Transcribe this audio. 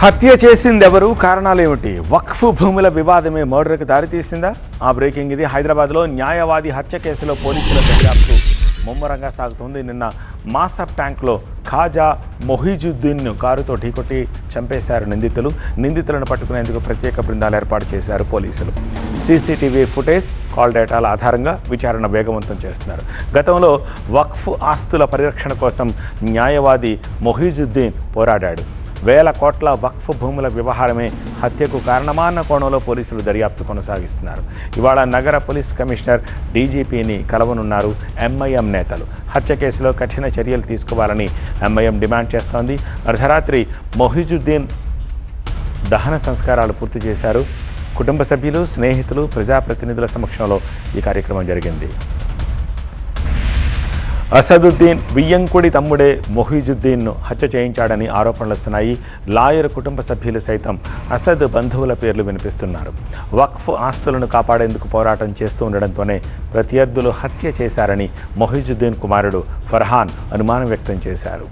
హత్య చేసిందెవరు, కారణాలేమిటి? వక్ఫ్ భూముల వివాదమే మర్డర్కి దారితీసిందా? ఆ బ్రేకింగ్ ఇది. హైదరాబాద్లో న్యాయవాది హత్య కేసులో పోలీసుల దర్యాప్తు ముమ్మరంగా సాగుతుంది. నిన్న మాసప్ ట్యాంక్లో ఖాజా మొహిజుద్దీన్ను కారుతో ఢీకొట్టి చంపేశారు నిందితులను పట్టుకునేందుకు ప్రత్యేక బృందాలు ఏర్పాటు చేశారు పోలీసులు. సీసీటీవీ ఫుటేజ్, కాల్ డేటాల ఆధారంగా విచారణ వేగవంతం చేస్తున్నారు. గతంలో వక్ఫ్ ఆస్తుల పరిరక్షణ కోసం న్యాయవాది మొహిజుద్దీన్ పోరాడాడు. వేల కోట్ల వక్ఫ్ భూముల వ్యవహారమే హత్యకు కారణమా అన్న కోణంలో పోలీసులు దర్యాప్తు కొనసాగిస్తున్నారు. ఇవాళ నగర పోలీస్ కమిషనర్ డీజీపీని కలవనున్నారు ఎంఐఎం నేతలు. హత్య కేసులో కఠిన చర్యలు తీసుకోవాలని ఎంఐఎం డిమాండ్ చేస్తోంది. అర్ధరాత్రి మొహిజుద్దీన్ దహన సంస్కారాలు పూర్తి చేశారు. కుటుంబ సభ్యులు, స్నేహితులు, ప్రజాప్రతినిధుల సమక్షంలో ఈ కార్యక్రమం జరిగింది. అసదుద్దీన్ వియ్యంకుడి తమ్ముడే మొహిజుద్దీన్ను హత్య చేయించాడని ఆరోపణలు వస్తున్నాయి. లాయర్ కుటుంబ సభ్యులు సైతం అసద్ బంధువుల పేర్లు వినిపిస్తున్నారు. వక్ఫ్ ఆస్తులను కాపాడేందుకు పోరాటం చేస్తూ ఉండడంతోనే ప్రత్యర్థులు హత్య చేశారని మొహిజుద్దీన్ కుమారుడు ఫర్హాన్ అనుమానం వ్యక్తం చేశారు.